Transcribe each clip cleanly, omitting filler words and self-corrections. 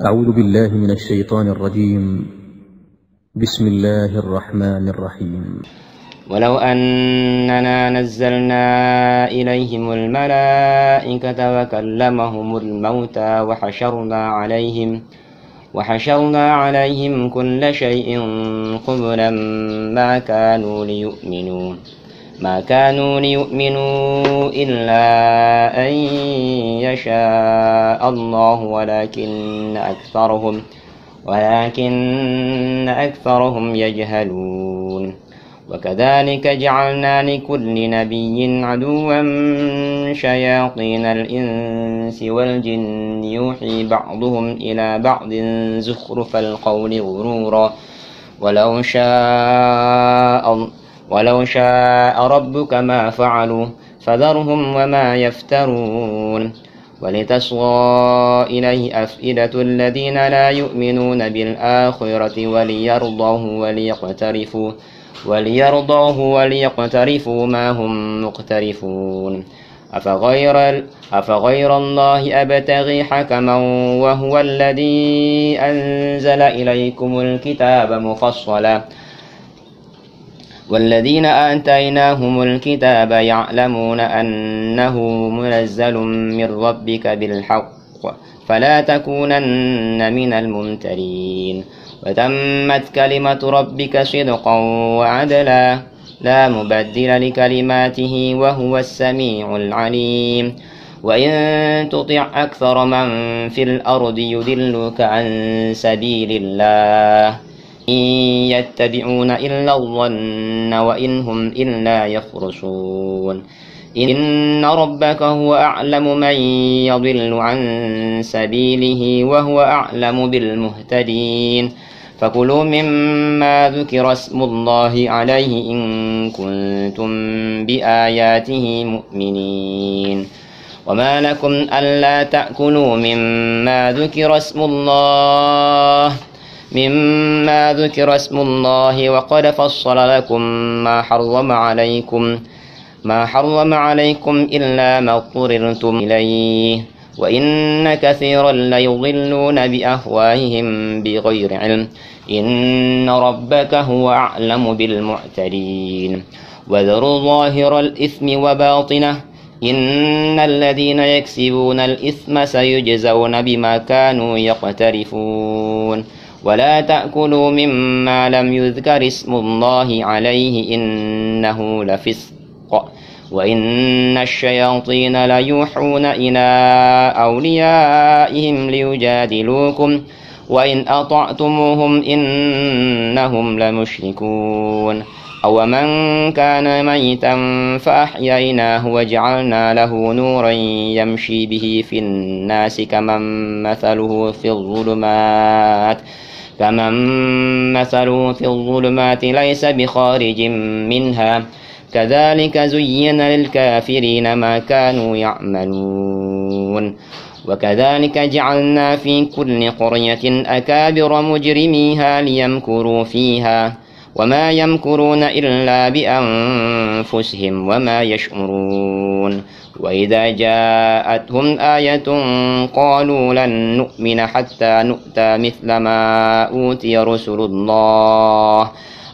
أعوذ بالله من الشيطان الرجيم. بسم الله الرحمن الرحيم. ولو أننا نزلنا إليهم الملائكة وكلمهم الموتى وحشرنا عليهم كل شيء قبلا ما كانوا ليؤمنوا إلا أن يشاء الله ولكن أكثرهم يجهلون. وكذلك جعلنا لكل نبي عدوا شياطين الإنس والجن يوحي بعضهم إلى بعض زخرف القول غرورا ولو شاء ربك ما فعلوا فذرهم وما يفترون. ولتصغى إليه أفئدة الذين لا يؤمنون بالآخرة وليرضوه وليقترفوا ما هم مقترفون. أفغير الله أبتغي حكما وهو الذي أنزل إليكم الكتاب مفصلا والذين آتيناهم الكتاب يعلمون أنه منزل من ربك بالحق فلا تكونن من الممترين. وتمت كلمة ربك صدقا وعدلا لا مبدل لكلماته وهو السميع العليم. وإن تطع أكثر من في الأرض يضلوك عن سبيل الله إن يتبعون إلا الظن وإن هم إلا يخرصون. إن ربك هو أعلم من يضل عن سبيله وهو أعلم بالمهتدين. فكلوا مما ذكر اسم الله عليه إن كنتم بآياته مؤمنين. وما لكم ألا تأكلوا مما ذكر اسم الله وقد فصل لكم ما حرم عليكم إلا ما اضطررتم إليه وإن كثيرا ليضلون بأفواههم بغير علم. إن ربك هو أعلم بالمعتدين. وذروا ظاهر الإثم وباطنه إن الذين يكسبون الإثم سيجزون بما كانوا يقترفون. ولا تأكلوا مما لم يذكر اسم الله عليه إنه لفسق وإن الشياطين ليوحون إلى أوليائهم ليجادلوكم وإن أطعتموهم إنهم لمشركون. أو من كان ميتا فأحييناه وجعلنا له نورا يمشي به في الناس كمن مثله في الظلمات ليس بخارج منها كذلك زين للكافرين ما كانوا يعملون. وكذلك جعلنا في كل قرية أكابر مجرميها ليمكروا فيها وما يمكرون إلا بأنفسهم وما يشعرون. وإذا جاءتهم آية قالوا لن نؤمن حتى نؤتى مثل ما أوتي رسل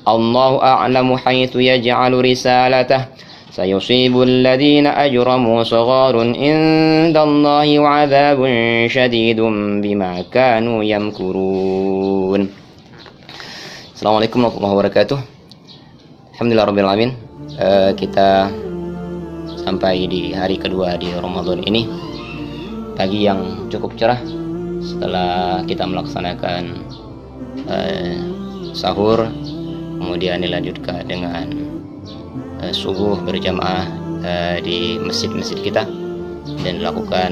الله أعلم حيث يجعل رسالته سيصيب الذين أجرموا صغار عند الله وعذاب شديد بما كانوا يمكرون. Assalamualaikum warahmatullahi wabarakatuh. Alhamdulillahirrahmanirrahim. Kita sampai di hari kedua di Ramadan ini, pagi yang cukup cerah setelah kita melaksanakan sahur, kemudian dilanjutkan dengan subuh berjamaah di masjid-masjid kita dan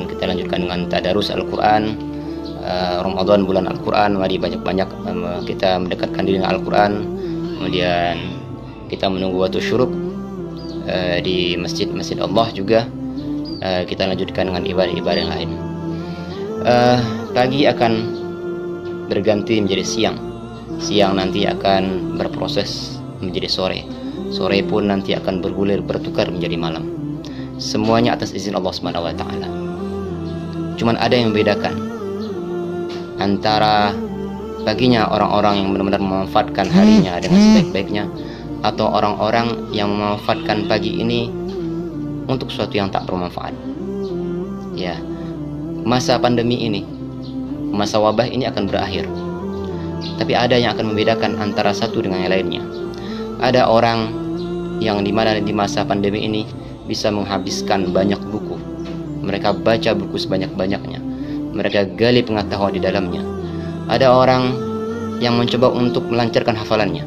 kita lanjutkan dengan tadarus Al-Quran. Ramadan bulan Al-Quran, mari banyak-banyak kita mendekatkan diri dengan Al-Quran. Kemudian kita menunggu waktu syuruk di masjid-masjid Allah juga. Kita lanjutkan dengan ibadah-ibadah yang lain. Pagi akan berganti menjadi siang. Siang nanti akan berproses menjadi sore. Sore pun nanti akan bertukar menjadi malam. Semuanya atas izin Allah Subhanahu wa taala. Cuman ada yang membedakan. antara baginya orang-orang yang benar-benar memanfaatkan harinya dengan sebaik-baiknya, atau orang-orang yang memanfaatkan pagi ini untuk sesuatu yang tak bermanfaat. Ya, masa pandemi ini, masa wabah ini akan berakhir, tapi ada yang akan membedakan antara satu dengan yang lainnya. Ada orang yang dimana di masa pandemi ini bisa menghabiskan banyak buku. Mereka baca buku sebanyak-banyaknya, mereka gali pengetahuan di dalamnya. Ada orang yang mencoba untuk melancarkan hafalannya.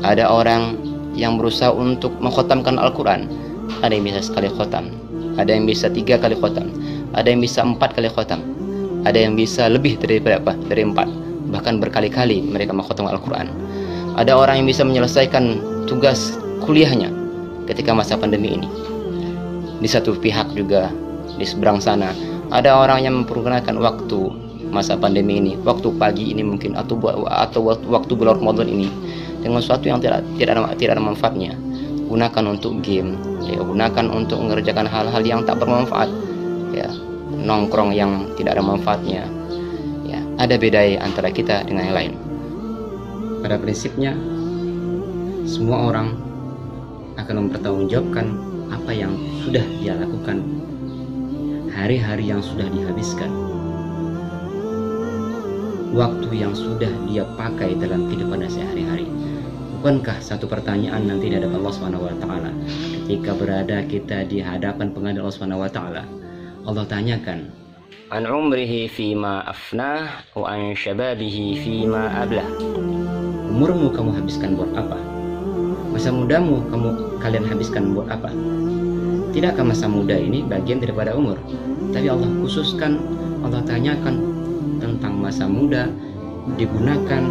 Ada orang yang berusaha untuk mengkhatamkan Al-Quran. Ada yang bisa sekali khatam, ada yang bisa 3 kali khatam, ada yang bisa 4 kali khatam, ada yang bisa lebih dari 4, bahkan berkali-kali mereka mengkhatam Al-Quran. Ada orang yang bisa menyelesaikan tugas kuliahnya ketika masa pandemi ini. Di satu pihak juga, di seberang sana, ada orang yang mempergunakan waktu masa pandemi ini, waktu pagi ini mungkin, atau waktu bulan Ramadan ini dengan sesuatu yang tidak ada manfaatnya. Gunakan untuk game, ya, gunakan untuk mengerjakan hal-hal yang tak bermanfaat, ya, nongkrong yang tidak ada manfaatnya. Ya, ada beda antara kita dengan yang lain. Pada prinsipnya, semua orang akan mempertanggungjawabkan apa yang sudah dia lakukan, hari-hari yang sudah dihabiskan, waktu yang sudah dia pakai dalam kehidupan sehari-hari. Bukankah satu pertanyaan nanti di hadapan Allah Subhanahu wa taala, ketika berada kita di hadapan pengadilan Allah Subhanahu wa taala, Allah tanyakan, an umrihi fima afnah wa an syababihi fima ablah. Umurmu kamu habiskan buat apa? Masa mudamu kalian habiskan buat apa? Tidakkah masa muda ini bagian daripada umur? Tapi Allah khususkan, Allah tanyakan tentang masa muda digunakan,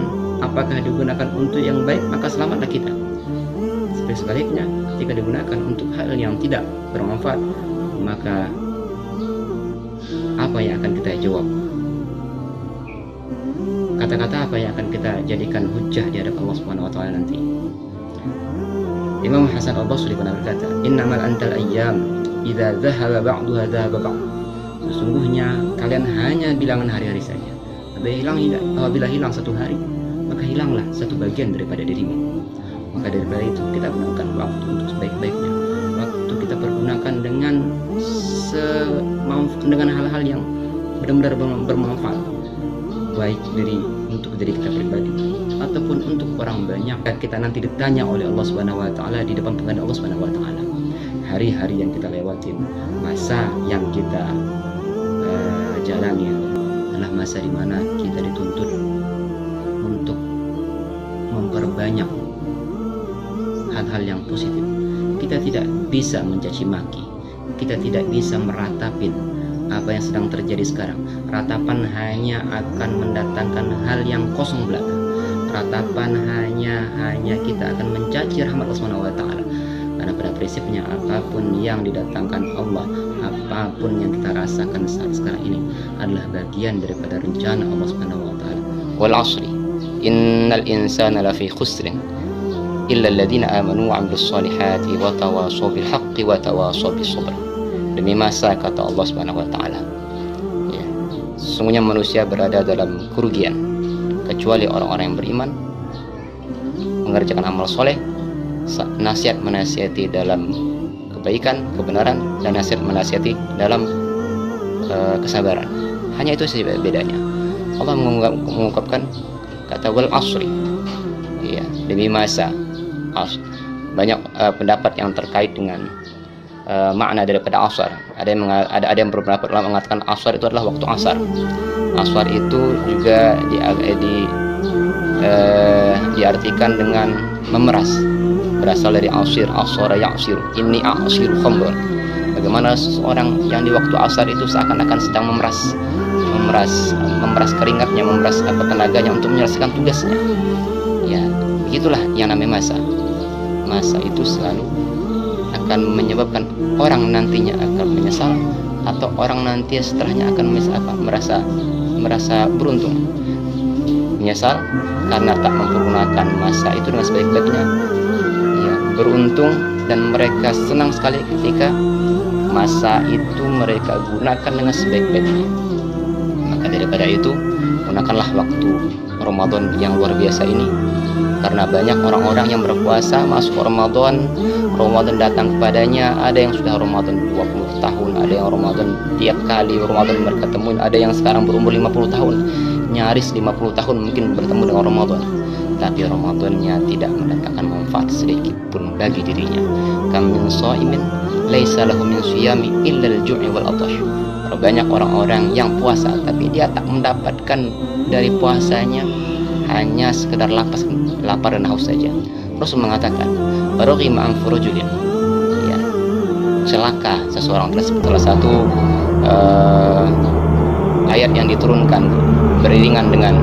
apakah digunakan untuk yang baik, maka selamatlah kita. Sebaliknya, ketika digunakan untuk hal yang tidak bermanfaat, maka apa yang akan kita jawab? Kata-kata apa yang akan kita jadikan hujjah di hadapan Allah Subhanahu wa taala nanti? Imam Hasan Al-Basri pernah berkata, innamal antal ayyam idza dhahaba ba'duha dhahaba ba'd. Sesungguhnya kalian hanya bilangan hari-hari saja. Apabila hilang satu hari, maka hilanglah satu bagian daripada dirimu. Maka daripada itu kita gunakan waktu untuk sebaik-baiknya. Waktu kita pergunakan dengan hal-hal yang benar-benar bermanfaat, baik untuk diri kita pribadi ataupun untuk orang banyak. Kita nanti ditanya oleh Allah Subhanahu wa taala di depan pengadilan Allah Subhanahu wa taala. Hari-hari yang kita lewatin, masa yang kita jalani adalah masa di mana kita dituntut untuk memperbanyak hal-hal yang positif. Kita tidak bisa mencaci maki, kita tidak bisa meratapin apa yang sedang terjadi sekarang. Ratapan hanya akan mendatangkan hal yang kosong belaka. Ratapan hanya kita akan mencaci rahmat Allah Subhanahu wa taala. Karena pada prinsipnya apapun yang didatangkan Allah, apapun yang kita rasakan saat sekarang ini adalah bagian daripada rencana Allah Subhanahu wa taala. Wal 'ashri innal insana lafi khusrin illa alladziina aamanu wa 'amilus shalihati wa tawashaw bil haqqi wa tawashaw bis sabr. Demi masa, kata Allah Subhanahu wa taala, ya, sesungguhnya manusia berada dalam kerugian kecuali orang-orang yang beriman, mengerjakan amal soleh, nasihat menasihati dalam kebaikan, kebenaran, dan nasihat menasihati dalam kesabaran. Hanya itu saja bedanya. Allah mengungkapkan kata wal asri, ya, demi masa. Banyak pendapat yang terkait dengan makna daripada asar. Ada yang beberapa ulama mengatakan asar itu adalah waktu asar. Asar itu juga diartikan dengan memeras, berasal dari asir, asara ya'sir, inni a'siru khamran. Bagaimana seseorang yang di waktu asar itu seakan-akan sedang memeras keringatnya, memeras tenaganya untuk menyelesaikan tugasnya. Ya, begitulah yang namanya masa. Masa itu selalu akan menyebabkan orang nantinya akan menyesal, atau orang nanti setelahnya akan merasa beruntung. Menyesal karena tak mempergunakan masa itu dengan sebaik-baiknya, ya, beruntung dan mereka senang sekali ketika masa itu mereka gunakan dengan sebaik-baiknya. Maka daripada daripada itu, gunakanlah waktu Ramadan yang luar biasa ini, karena banyak orang-orang yang berpuasa masuk Ramadan datang kepadanya, ada yang sudah Ramadan 20 tahun, ada yang Ramadan tiap kali Ramadan mereka temuin, ada yang sekarang berumur 50 tahun, nyaris 50 tahun mungkin bertemu dengan Ramadan, tapi Ramadannya tidak mendatangkan manfaat sedikit pun bagi dirinya. Kam min shaimin laisa lahu min siyami illa al-ju'i wal atash. Banyak orang-orang yang puasa tapi dia tak mendapatkan dari puasanya hanya sekedar lapar dan haus saja. Rasul mengatakan, "Raghima an furujulin." Ya, celaka seseorang tersebut. Salah satu ayat yang diturunkan beriringan dengan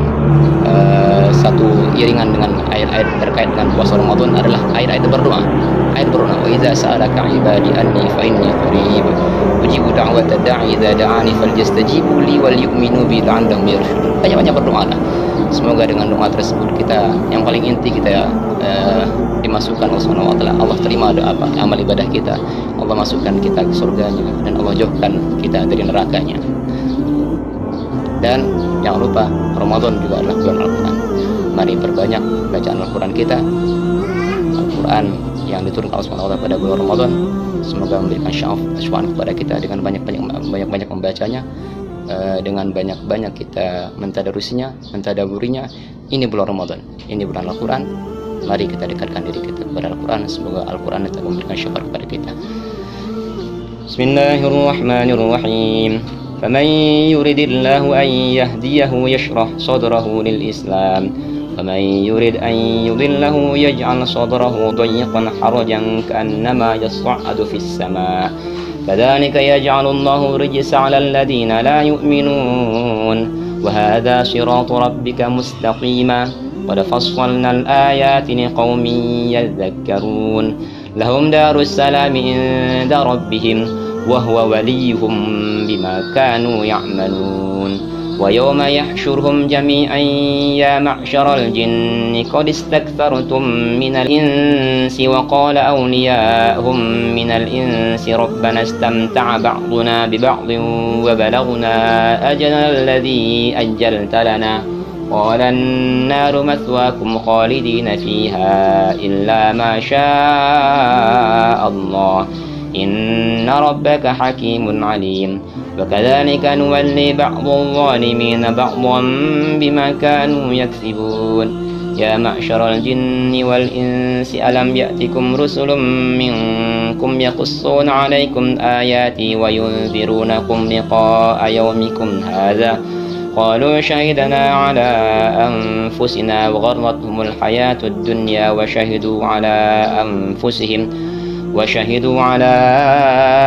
satu iringan dengan ayat-ayat terkait dengan puasa Ramadan adalah ayat-ayat berdoa. Ayat berdoa, "Wa idza sa'alaka 'ibadi anni fa inni qarib ujibu da'wata da'i idza da'ani falyastajibu li wal yu'minu bi la'allahum yarshudun." Banyak-banyak berdoalah. Semoga dengan doa tersebut kita, yang paling inti kita dimasukkan Allah Subhanahu wa taala. Allah terima doa amal ibadah kita. Allah masukkan kita ke surganya dan Allah jauhkan kita dari nerakanya. Dan jangan lupa Ramadan juga adalah bulan Al-Quran. Mari perbanyak bacaan Al-Quran kita. Al-Quran yang diturunkan Allah Subhanahu wa taala pada bulan Ramadan semoga memberikan syafaat kepada kita dengan banyak membacanya, dengan banyak kita mentadaburinya. Ini bulan Ramadan, ini bulan Al-Quran. Mari kita dekatkan diri kita kepada Al-Quran. Semoga Al-Quran itu memberikan syafaat kepada kita. Bismillahirrahmanirrahim. فمن يرد الله أن يهديه يشرح صدره للإسلام ومن يرد أن يضله يجعل صدره ضيقا حرجا كأنما يصعد في السماء كذلك يجعل الله الرجس على الذين لا يؤمنون وهذا صراط ربك مستقيما قد فصلنا الآيات لقوم يذكرون لهم دار السلام عند ربهم وهو وليهم بما كانوا يعملون ويوم يحشرهم جميعا يا معشر الجن قد استكثرتم من الإنس وقال أولياؤهم من الإنس ربنا استمتع بعضنا ببعض وبلغنا أجلنا الذي أجلت لنا قال النار مثواكم خالدين فيها إلا ما شاء الله إن ربك حكيم عليم وكذلك نولي بعض الظالمين بعضا بما كانوا يكسبون يا معشر الجن والإنس ألم يأتكم رسل منكم يقصون عليكم آياتي وينذرونكم لقاء يومكم هذا قالوا شهدنا على أنفسنا وغرتهم الحياة الدنيا وشهدوا على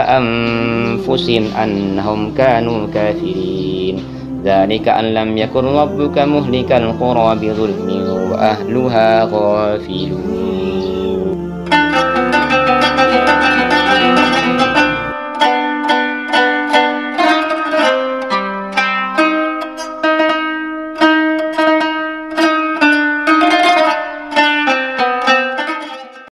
أنفسهم أنهم كانوا كافرين ذلك أن لم يكن ربك مهلك القرى بظلم وأهلها غافلون